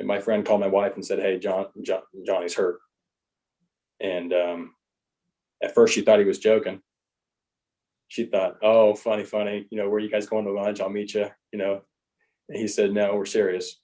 And my friend called my wife and said, "Hey, Johnny's hurt." And at first she thought he was joking. She thought, "Oh, funny, where are you guys going to lunch? I'll meet you." And he said, "No, we're serious.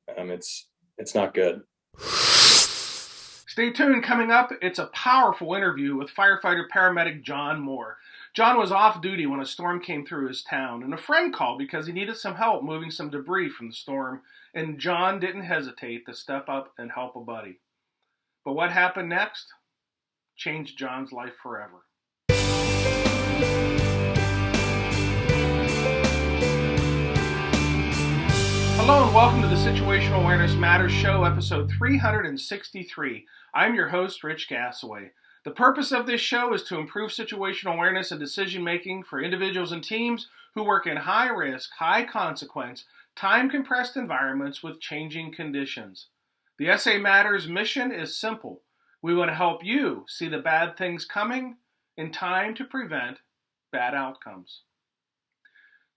It's not good." Stay tuned. Coming up, it's a powerful interview with firefighter-paramedic John Moore. John was off duty when a storm came through his town, and a friend called because he needed some help moving some debris from the storm, and John didn't hesitate to step up and help a buddy. But what happened next changed John's life forever. Hello and welcome to the Situational Awareness Matters Show, episode 363. I'm your host, Rich Gassaway. The purpose of this show is to improve situational awareness and decision-making for individuals and teams who work in high-risk, high-consequence, time-compressed environments with changing conditions. The SA Matters mission is simple. We want to help you see the bad things coming in time to prevent bad outcomes.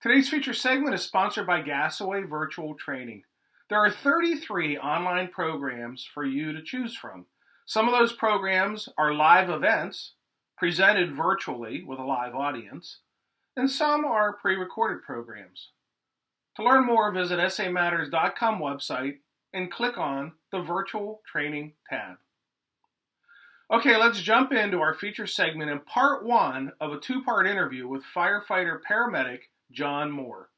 Today's feature segment is sponsored by Gassaway Virtual Training. There are 33 online programs for you to choose from. Some of those programs are live events presented virtually with a live audience, and some are pre-recorded programs. To learn more, visit samatters.com website and click on the Virtual Training tab. Okay, let's jump into our feature segment in part one of a two-part interview with firefighter-paramedic John Moore.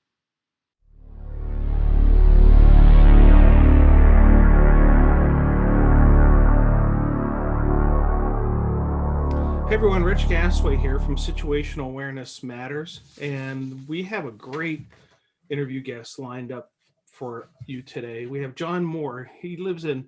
Hey everyone, Rich Gassaway here from Situational Awareness Matters, and we have a great interview guest lined up for you today. We have John Moore. He lives in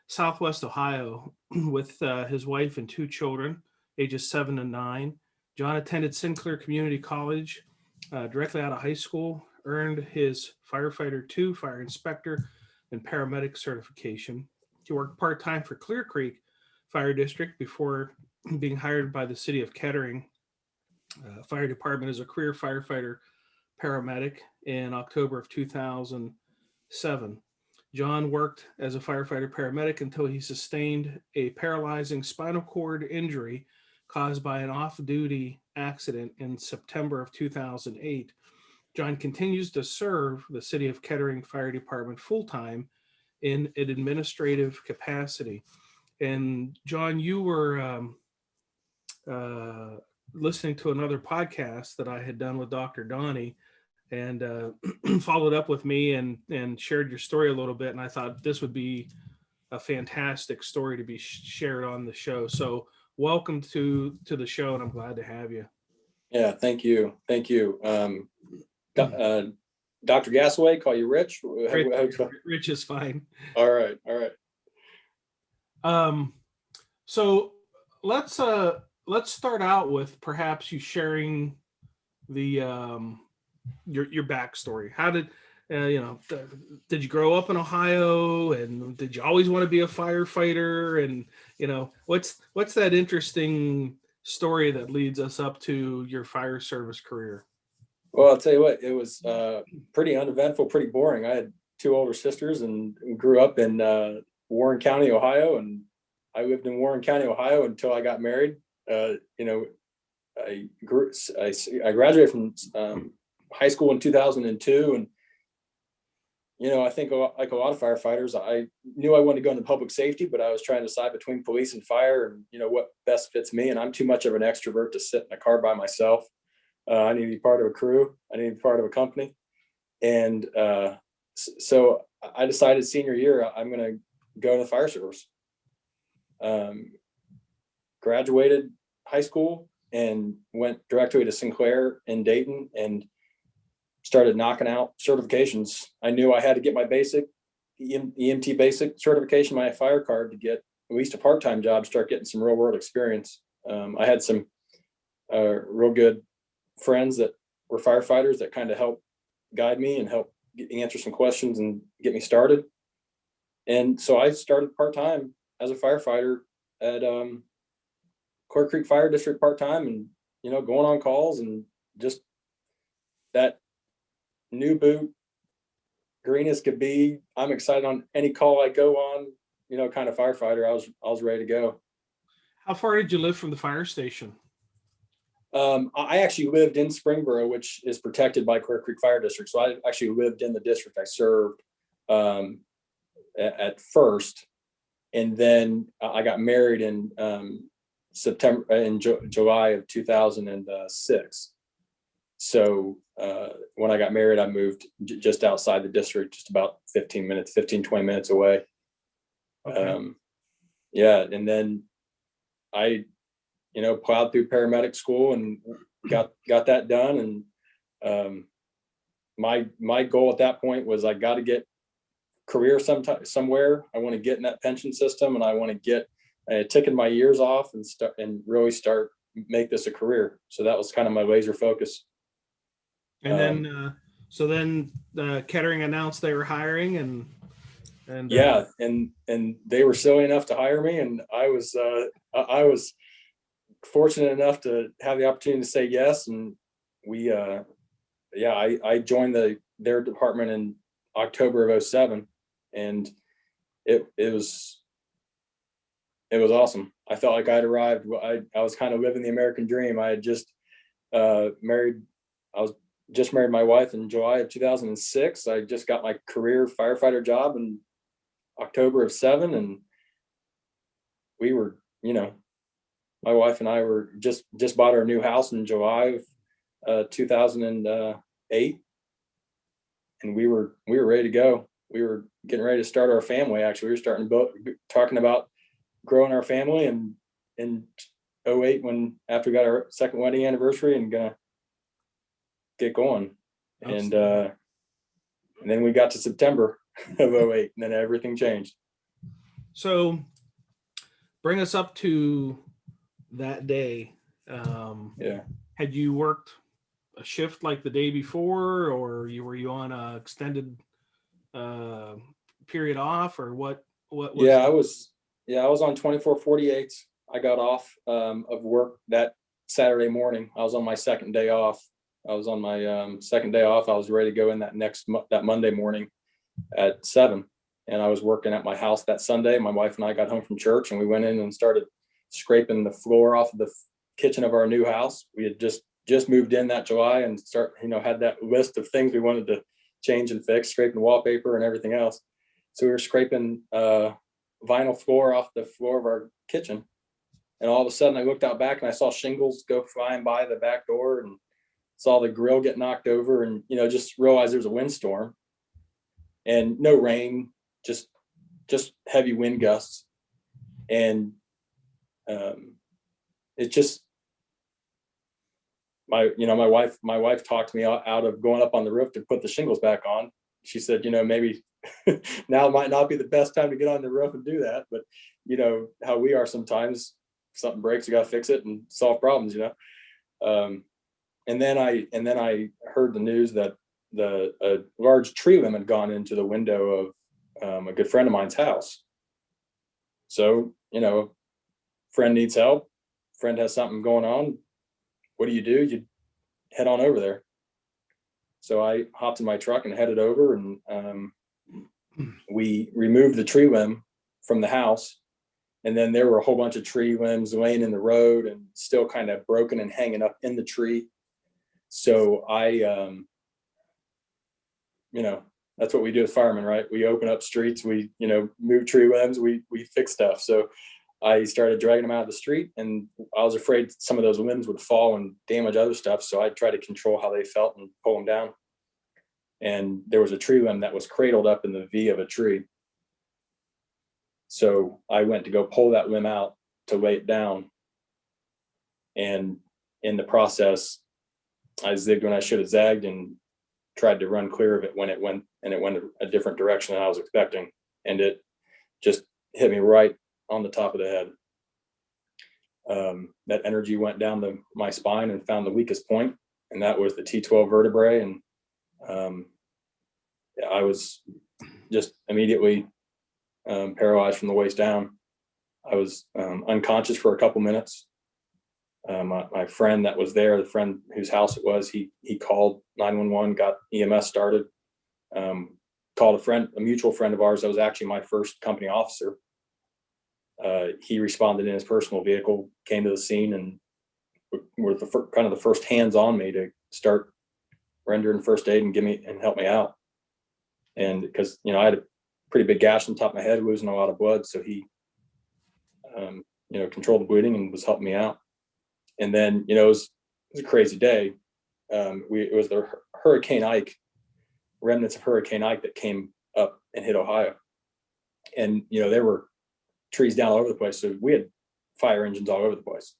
Southwest Ohio with his wife and two children, ages 7 and 9. John attended Sinclair Community College directly out of high school, earned his firefighter 2, fire inspector, and paramedic certification. He worked part-time for Clearcreek Fire District before being hired by the city of Kettering Fire Department as a career firefighter-paramedic in October of 2007. John worked as a firefighter-paramedic until he sustained a paralyzing spinal cord injury caused by an off-duty accident in September of 2008. John continues to serve the City of Kettering Fire Department full-time in an administrative capacity. And John, you were listening to another podcast that I had done with Dr. Donnie and followed up with me and shared your story a little bit. And I thought this would be a fantastic story to be shared on the show. So welcome to the show, and I'm glad to have you. Yeah, thank you. Dr. Gassaway, call you Rich? Rich is fine. All right. So let's start out with perhaps you sharing the your backstory. How did did you grow up in Ohio, and did you always want to be a firefighter? And what's that interesting story that leads us up to your fire service career? Well, I'll tell you what, it was pretty uneventful, pretty boring. I had two older sisters and grew up in Warren County, Ohio, and I lived in Warren County, Ohio until I got married. I graduated from high school in 2002, and I think like a lot of firefighters, I knew I wanted to go into public safety, but I was trying to decide between police and fire, and what best fits me. And I'm too much of an extrovert to sit in a car by myself. I need to be part of a crew. I need to be part of a company. And so I decided senior year, I'm going to go to the fire service. Graduated high school and went directly to Sinclair in Dayton and started knocking out certifications. I knew I had to get my basic EMT basic certification, my fire card, to get at least a part-time job, start getting some real world experience. I had some real good friends that were firefighters that kind of helped guide me and help answer some questions and get me started. And so I started part-time as a firefighter at Clearcreek Fire District part-time, and going on calls, and just that new boot green as could be. I'm excited on any call I go on, kind of firefighter. I was ready to go. How far did you live from the fire station? I actually lived in Springboro, which is protected by Clearcreek Fire District. So I actually lived in the district I served at first. And then I got married in July of 2006. So when I got married, I moved just outside the district, just about 15, 20 minutes away. Okay. Yeah. And then I, plowed through paramedic school and got that done. And my goal at that point was I got to get career somewhere. I want to get in that pension system, and I want to get taking my years off and really make this a career. So that was kind of my laser focus. And then Kettering announced they were hiring, and yeah, and they were silly enough to hire me, and I was fortunate enough to have the opportunity to say yes. And I joined their department in October of 07, and it was awesome. I felt like I'd arrived. I was kind of living the American dream. I had just married my wife in July of 2006. I just got my career firefighter job in October of 07, and we were, my wife and I were just bought our new house in July of 2008, and we were ready to go. We were getting ready to start our family. Actually, we were talking about growing our family, and in 08, after we got our second wedding anniversary, and gonna get going. And then we got to September of 08, and then everything changed. So bring us up to that day. Yeah. Had you worked a shift like the day before, or were you on a extended period off, or what was I was on 24/48. I got off of work that Saturday morning. I was on my second day off. I was ready to go in that Monday morning at 7, and I was working at my house that Sunday. My wife and I got home from church, and we went in and started scraping the floor off of the kitchen of our new house. We had just moved in that July, and had that list of things we wanted to change and fix, scraping wallpaper and everything else. So we were scraping vinyl floor off the floor of our kitchen, and all of a sudden I looked out back and I saw shingles go flying by the back door, and saw the grill get knocked over, and just realized there was a windstorm, and no rain, just heavy wind gusts. And it just, my wife talked me out of going up on the roof to put the shingles back on. She said, maybe now might not be the best time to get on the roof and do that, but how we are sometimes. Something breaks, you got to fix it and solve problems. And then I heard the news that a large tree limb had gone into the window of a good friend of mine's house. So, friend needs help. Friend has something going on. What do? You head on over there. So I hopped in my truck and headed over, and we removed the tree limb from the house. And then there were a whole bunch of tree limbs laying in the road and still kind of broken and hanging up in the tree. So that's what we do as firemen, right? We open up streets, we, move tree limbs, we fix stuff. So I started dragging them out of the street, and I was afraid some of those limbs would fall and damage other stuff. So I tried to control how they felt and pull them down. And there was a tree limb that was cradled up in the V of a tree. So I went to go pull that limb out to lay it down. And in the process, I zigged when I should have zagged, and tried to run clear of it when it went a different direction than I was expecting. And it just hit me right on the top of the head. That energy went down my spine and found the weakest point, and that was the T12 vertebrae. And I was just immediately paralyzed from the waist down. I was unconscious for a couple minutes. My friend that was there, the friend whose house it was, he called 911, got EMS started. called a mutual friend of ours that was actually my first company officer. He responded in his personal vehicle, came to the scene, and were kind of the first hands on me to start rendering first aid and help me out. And because, I had a pretty big gash on top of my head, losing a lot of blood. So he, controlled the bleeding and was helping me out. And then, it was a crazy day. It was the Hurricane Ike, remnants of Hurricane Ike that came up and hit Ohio. And, there were trees down all over the place. So we had fire engines all over the place.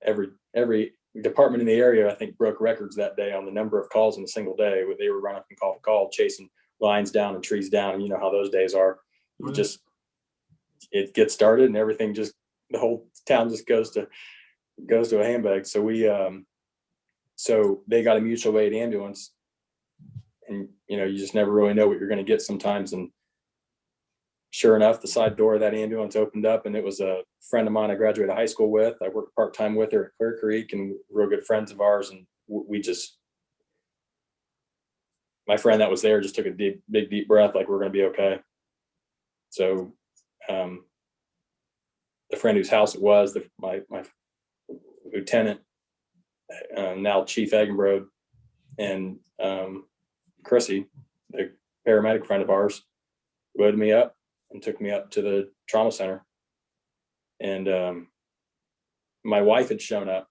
Every department in the area, I think, broke records that day on the number of calls in a single day, where they were running from call to call, chasing lines down and trees down. And you know how those days are. It gets started and everything the whole town just goes to a handbag. So so they got a mutual aid ambulance, and you just never really know what you're going to get sometimes. And sure enough, the side door of that ambulance opened up, and it was a friend of mine I graduated high school with. I worked part-time with her at Clearcreek, and real good friends of ours. And my friend that was there just took a big deep breath, like, we're going to be okay. So the friend whose house it was, my lieutenant, now Chief Eggenbrode, and Chrissy, the paramedic friend of ours, loaded me up and took me up to the trauma center. And my wife had shown up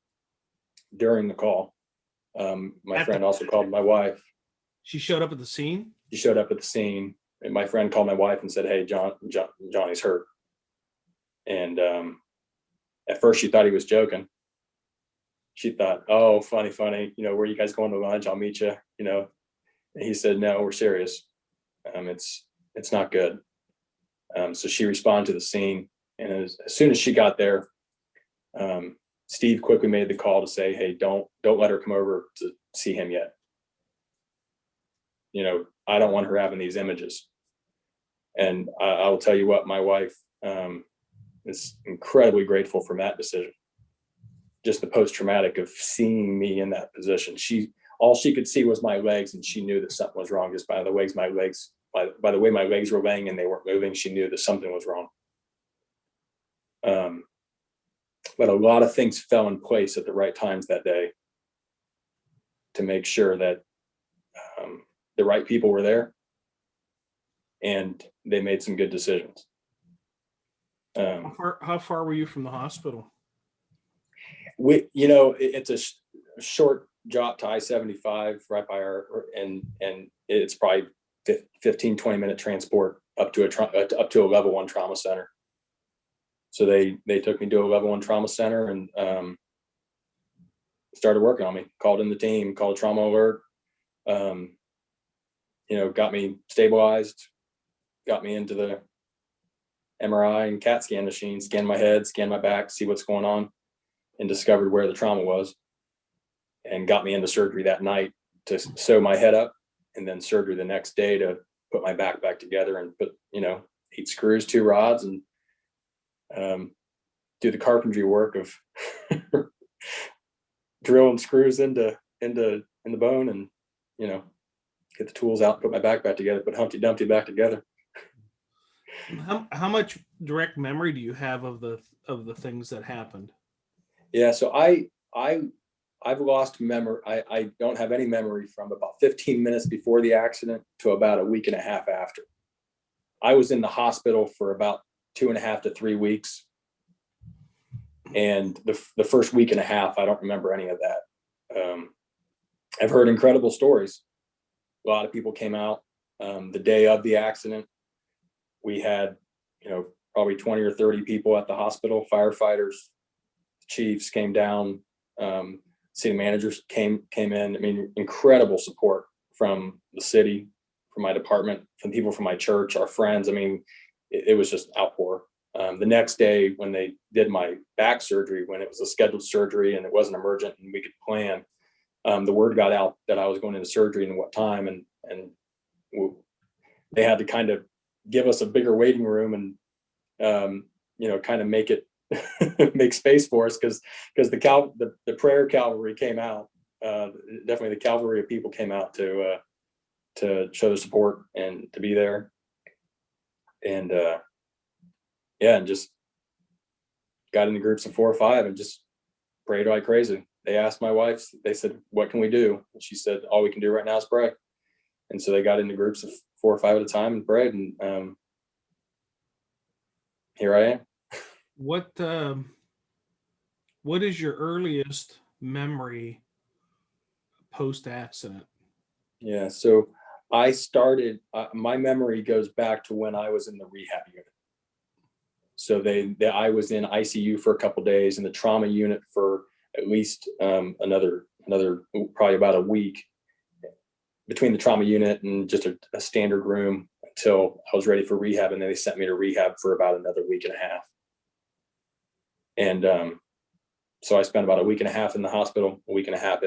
during the call. My friend also called my wife. She showed up at the scene? She showed up at the scene, and my friend called my wife and said, "Hey, Johnny's hurt." And at first she thought he was joking. She thought, "Oh, funny, where are you guys going to lunch? I'll meet you." And he said, "No, we're serious. It's not good." So she responded to the scene, and as soon as she got there, Steve quickly made the call to say, "Hey, don't let her come over to see him yet. I don't want her having these images." And I will tell you what, my wife is incredibly grateful for that decision. Just the post-traumatic of seeing me in that position. All she could see was my legs, and she knew that something was wrong just by the way my legs were laying and they weren't moving. She knew that something was wrong. But a lot of things fell in place at the right times that day to make sure that the right people were there, and they made some good decisions. How far were you from the hospital? It's a short drop to I-75 right by and it's probably 15-20 minute transport up to a level 1 trauma center. So they took me to a level 1 trauma center and started working on me. Called in the team, called trauma alert. Got me stabilized, got me into the MRI and CAT scan machine, scanned my head, scanned my back, see what's going on, and discovered where the trauma was, and got me into surgery that night to sew my head up, and then surgery the next day to put my back together and put 8 screws, 2 rods, and do the carpentry work of drilling screws into the bone, and get the tools out, put my back together, put Humpty Dumpty back together. How much direct memory do you have of the things that happened? Yeah, so I've lost memory. I don't have any memory from about 15 minutes before the accident to about a week and a half after. I was in the hospital for about 2.5 to 3 weeks, and the first week and a half, I don't remember any of that. I've heard incredible stories. A lot of people came out the day of the accident. We had, probably 20 or 30 people at the hospital. Firefighters, chiefs came down. City managers came in. I mean, incredible support from the city, from my department, from people from my church, our friends. I mean, it was just outpour. The next day, when they did my back surgery, when it was a scheduled surgery and it wasn't emergent and we could plan, the word got out that I was going into surgery and what time, and they had to kind of give us a bigger waiting room and kind of make it make space for us because the prayer cavalry came out. Definitely the cavalry of people came out to to show the support and to be there. And yeah, and just got into groups of 4 or 5 and just prayed like crazy. They asked my wife, they said, what can we do? And she said, all we can do right now is pray. And so they got into groups of 4 or 5 at a time and prayed. And here I am. What is your earliest memory post accident? Yeah. So I started, my memory goes back to when I was in the rehab unit. So I was in ICU for a couple of days, in the trauma unit for at least another probably about a week, between the trauma unit and just a standard room, until I was ready for rehab. And then they sent me to rehab for about another week and a half. And so I spent about a week and a half in the hospital, a week and a half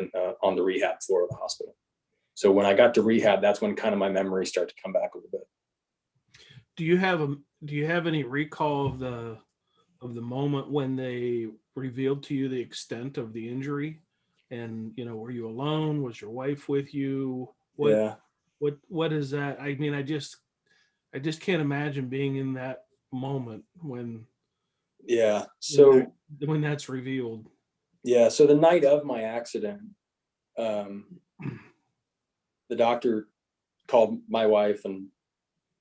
on the rehab floor of the hospital. So when I got to rehab, that's when kind of my memories start to come back a little bit. Do you have any recall of the moment when they revealed to you the extent of the injury? And were you alone? Was your wife with you? What is that? I mean, I just can't imagine being in that moment when when that's revealed. Yeah. So the night of my accident, the doctor called my wife and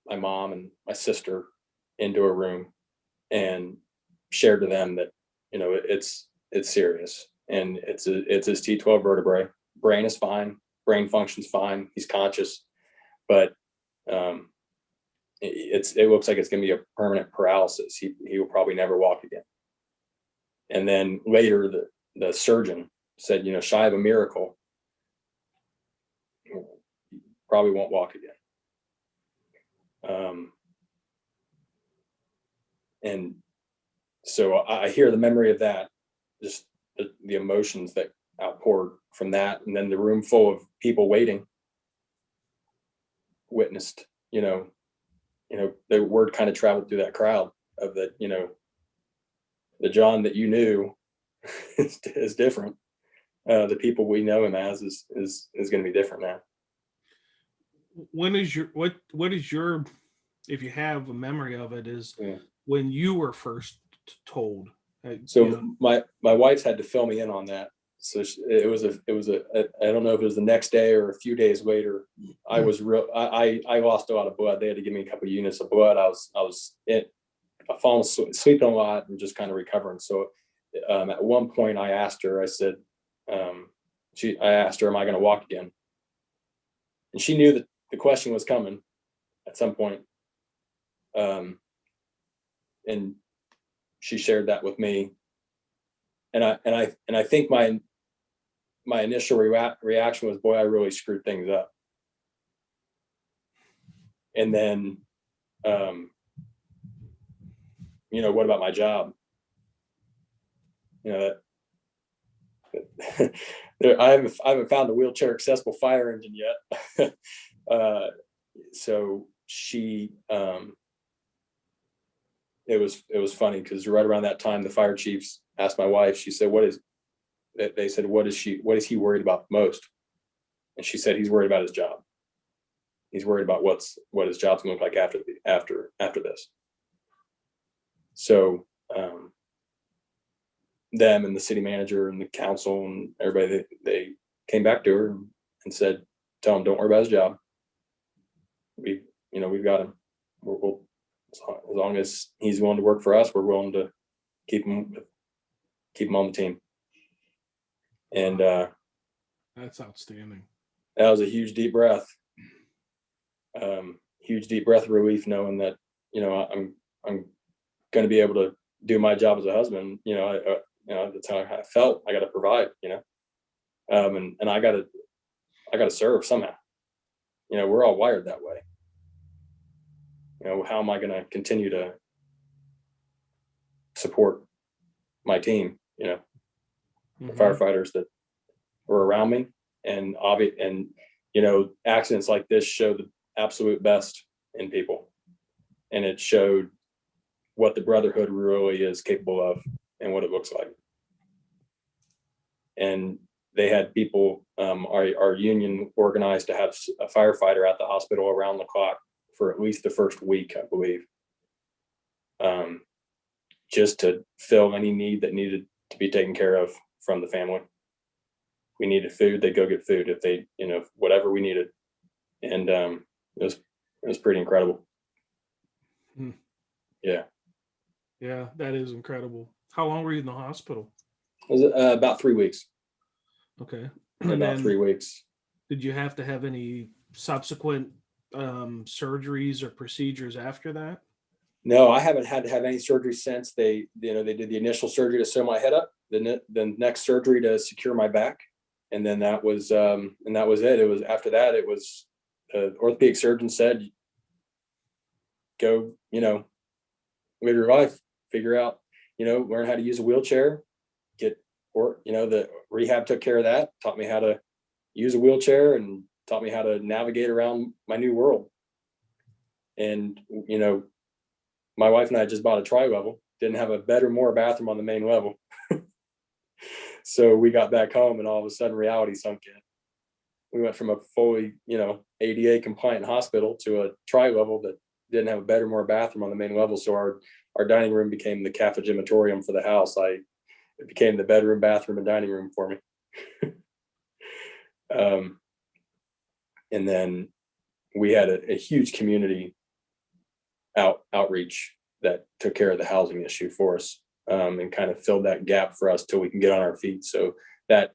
my mom and my sister into a room and shared to them that, it's serious, and it's his T12 vertebrae. Brain is fine. Brain functions fine. He's conscious, but it looks like it's going to be a permanent paralysis. He will probably never walk again. And then later, the surgeon said, shy of a miracle, probably won't walk again. And so I hear the memory of that, just the emotions that outpoured from that. And then the room full of people waiting witnessed, the word kind of traveled through that crowd of that, the John that you knew is different. The people we know him as is going to be different now. When is what is your, if you have a memory of it, is when you were first told? So my wife had to fill me in on that. So it was I don't know if it was the next day or a few days later. I was I lost a lot of blood. They had to give me a couple of units of blood. I was falling sleeping a lot and just kind of recovering. So at one point I asked her, I said, I asked her, am I going to walk again? And she knew that the question was coming at some point. And she shared that with me. And I think my initial reaction was, boy, I really screwed things up. And then, what about my job? I haven't found a wheelchair accessible fire engine yet. So she, it was funny because right around that time, the fire chiefs asked my wife, she said, they said, what is he worried about most? And she said, he's worried about his job. He's worried about what his job's going to look like after this. So, them and the city manager and the council and everybody, they came back to her and said, tell him, don't worry about his job. We've got him. We'll, as long as he's willing to work for us, we're willing to keep him on the team. And that's outstanding. That was a huge deep breath. Huge deep breath of relief, knowing that I'm going to be able to do my job as a husband. That's how I felt. I got to provide. And I got to serve somehow. We're all wired that way. How am I going to continue to support my team? The firefighters that were around me, and accidents like this show the absolute best in people, and it showed what the brotherhood really is capable of and what it looks like. And they had people, our union organized to have a firefighter at the hospital around the clock for at least the first week, I believe, just to fill any need that needed to be taken care of from the family. We needed food, they'd go get food if they, whatever we needed. And it was pretty incredible. Hmm. Yeah. Yeah, that is incredible. How long were you in the hospital? It was about 3 weeks. Okay. And about then 3 weeks. Did you have to have any subsequent surgeries or procedures after that? No, I haven't had to have any surgery since. They did the initial surgery to sew my head up, the next surgery to secure my back, and then that was it. It was after that. It was orthopedic surgeon said, go, live your life, figure out, learn how to use a wheelchair, the rehab took care of that, taught me how to use a wheelchair and taught me how to navigate around my new world. And, my wife and I just bought a tri-level, didn't have a bedroom or a bathroom on the main level. So we got back home and all of a sudden reality sunk in. We went from a fully, ADA compliant hospital to a tri-level that didn't have a bedroom or a bathroom on the main level. So our dining room became the cafegimatorium for the house. It became the bedroom, bathroom, and dining room for me. And then we had a huge community outreach that took care of the housing issue for us, and kind of filled that gap for us till we can get on our feet. So that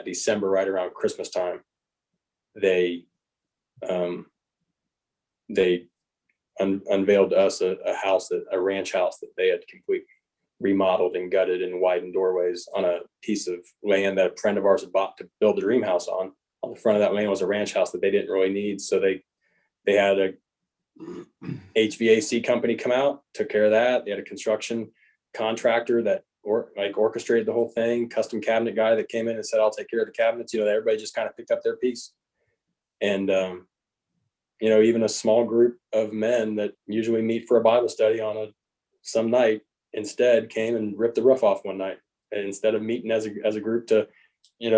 December, right around Christmas time, they unveiled to us a ranch house that they had completely remodeled and gutted and widened doorways on a piece of land that a friend of ours had bought to build the dream house on. On the front of that land was a ranch house that they didn't really need. So they had a HVAC company come out, took care of that. They had a construction contractor that orchestrated the whole thing, custom cabinet guy that came in and said, I'll take care of the cabinets. Everybody just kind of picked up their piece. And, even a small group of men that usually meet for a Bible study on some night instead came and ripped the roof off one night. And instead of meeting as a group to,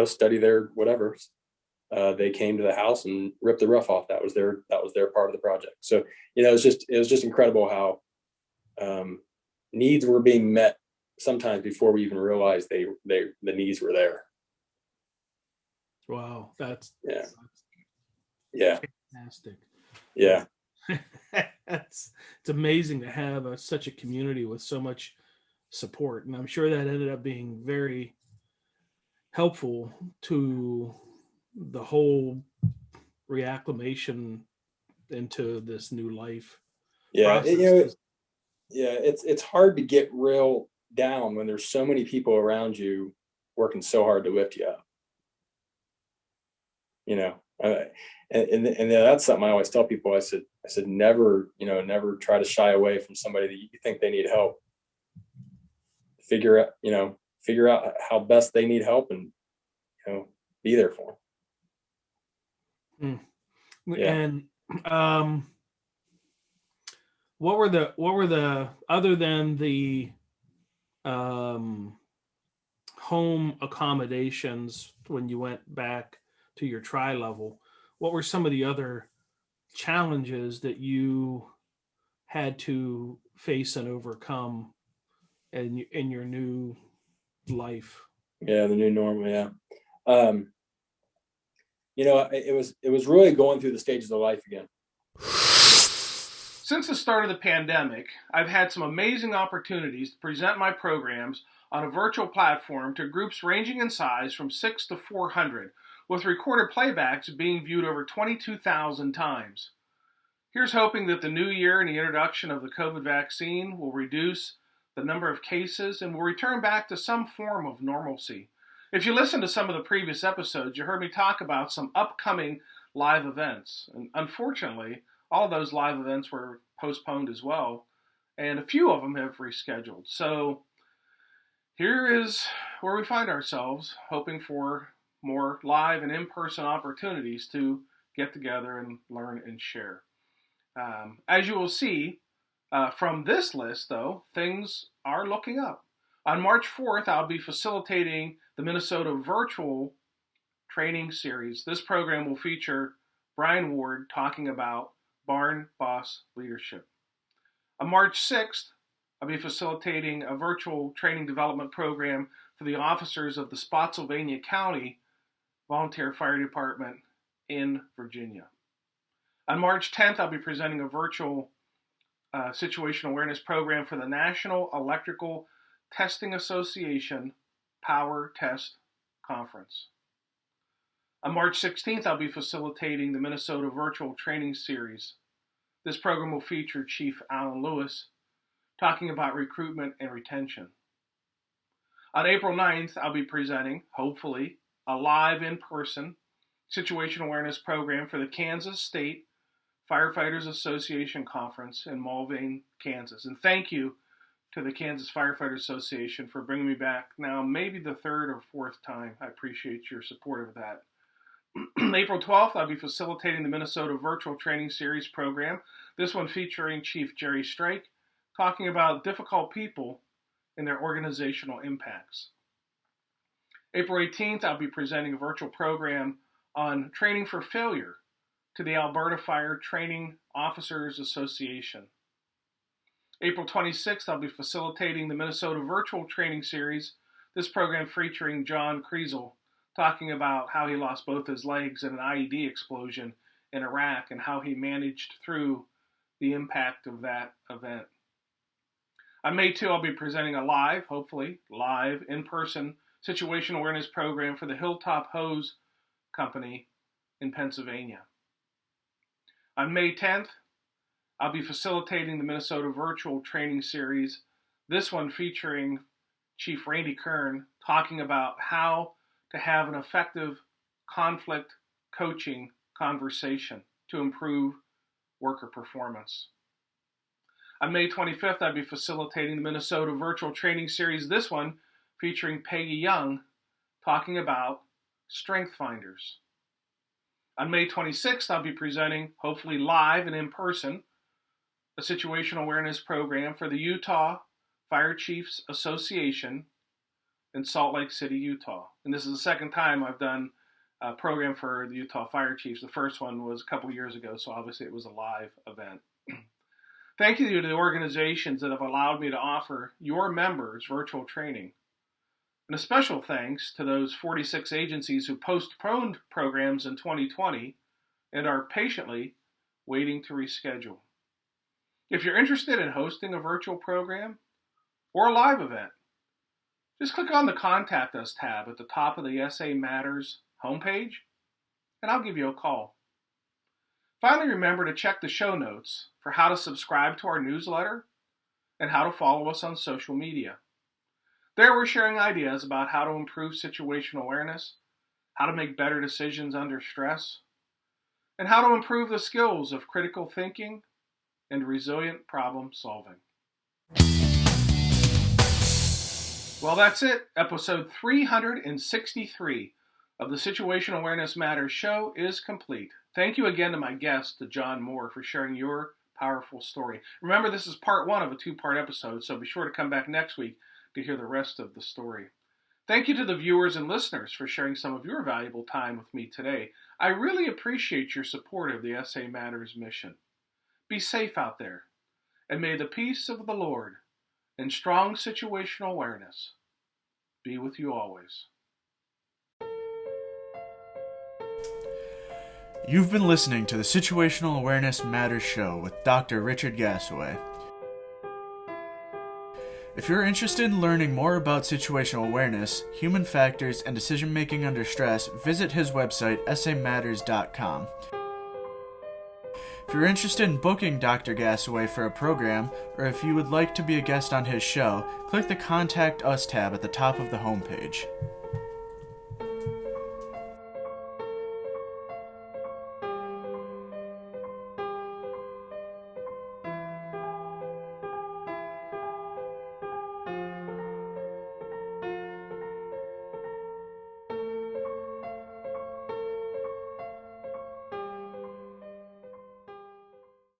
study their whatever, they came to the house and ripped the roof off. That was their part of the project. So, it was just incredible how needs were being met sometimes before we even realized the needs were there. Wow, that's fantastic. Yeah. It's amazing to have such a community with so much support, and I'm sure that ended up being very helpful to the whole reacclimation into this new life. Yeah, it's hard to get real down when there's so many people around you working so hard to lift you up. And that's something I always tell people. I said never try to shy away from somebody that you think they need help. Figure out how best they need help and be there for them. Yeah. And what were the other than the home accommodations when you went back to your tri-level, what were some of the other challenges that you had to face and overcome in your new life? Yeah, the new normal. Yeah. It was really going through the stages of life again. Since the start of the pandemic, I've had some amazing opportunities to present my programs on a virtual platform to groups ranging in size from 6 to 400, with recorded playbacks being viewed over 22,000 times. Here's hoping that the new year and the introduction of the COVID vaccine will reduce the number of cases and will return back to some form of normalcy. If you listen to some of the previous episodes, you heard me talk about some upcoming live events. And unfortunately, all of those live events were postponed as well, and a few of them have rescheduled. So here is where we find ourselves, hoping for more live and in-person opportunities to get together and learn and share. As you will see from this list, though, things are looking up. On March 4th, I'll be facilitating the Minnesota Virtual training series. This program will feature Brian Ward talking about barn boss leadership. On March 6th, I'll be facilitating a virtual training development program for the officers of the Spotsylvania County Volunteer Fire Department in Virginia. On March 10th, I'll be presenting a virtual situational awareness program for the National Electrical Testing Association Power Test Conference. On March 16th, I'll be facilitating the Minnesota Virtual Training Series. This program will feature Chief Alan Lewis talking about recruitment and retention. On April 9th, I'll be presenting, hopefully, a live in-person situational awareness program for the Kansas State Firefighters Association Conference in Mulvane, Kansas. And thank you to the Kansas Firefighters Association for bringing me back now maybe the third or fourth time. I appreciate your support of that. April 12th, I'll be facilitating the Minnesota Virtual Training Series program, this one featuring Chief Jerry Strake, talking about difficult people and their organizational impacts. April 18th, I'll be presenting a virtual program on training for failure to the Alberta Fire Training Officers Association. April 26th, I'll be facilitating the Minnesota Virtual Training Series, this program featuring John Kriesel, talking about how he lost both his legs in an IED explosion in Iraq and how he managed through the impact of that event. On May 2, I'll be presenting a live, hopefully live, in-person situational awareness program for the Hilltop Hose Company in Pennsylvania. On May 10th, I'll be facilitating the Minnesota Virtual Training Series, this one featuring Chief Randy Kern, talking about how to have an effective conflict coaching conversation to improve worker performance. On May 25th, I'll be facilitating the Minnesota Virtual Training Series, this one featuring Peggy Young, talking about Strength Finders. On May 26th, I'll be presenting, hopefully live and in person, a situational awareness program for the Utah Fire Chiefs Association in Salt Lake City, Utah. And this is the second time I've done a program for the Utah Fire Chiefs. The first one was a couple years ago, so obviously it was a live event. Thank you to the organizations that have allowed me to offer your members virtual training. And a special thanks to those 46 agencies who postponed programs in 2020 and are patiently waiting to reschedule. If you're interested in hosting a virtual program or a live event, just click on the Contact Us tab at the top of the SA Matters homepage, and I'll give you a call. Finally, remember to check the show notes for how to subscribe to our newsletter and how to follow us on social media. There we're sharing ideas about how to improve situational awareness, how to make better decisions under stress, and how to improve the skills of critical thinking and resilient problem solving. Well, that's it. Episode 363 of the Situational Awareness Matters show is complete. Thank you again to my guest, to John Moore, for sharing your powerful story. Remember, this is part one of a two-part episode, so be sure to come back next week to hear the rest of the story. Thank you to the viewers and listeners for sharing some of your valuable time with me today. I really appreciate your support of the SA Matters mission. Be safe out there, and may the peace of the Lord and strong situational awareness be with you always. You've been listening to the Situational Awareness Matters show with Dr. Richard Gasaway. If you're interested in learning more about situational awareness, human factors, and decision-making under stress, visit his website, samatters.com. If you're interested in booking Dr. Gasaway for a program, or if you would like to be a guest on his show, click the Contact Us tab at the top of the homepage.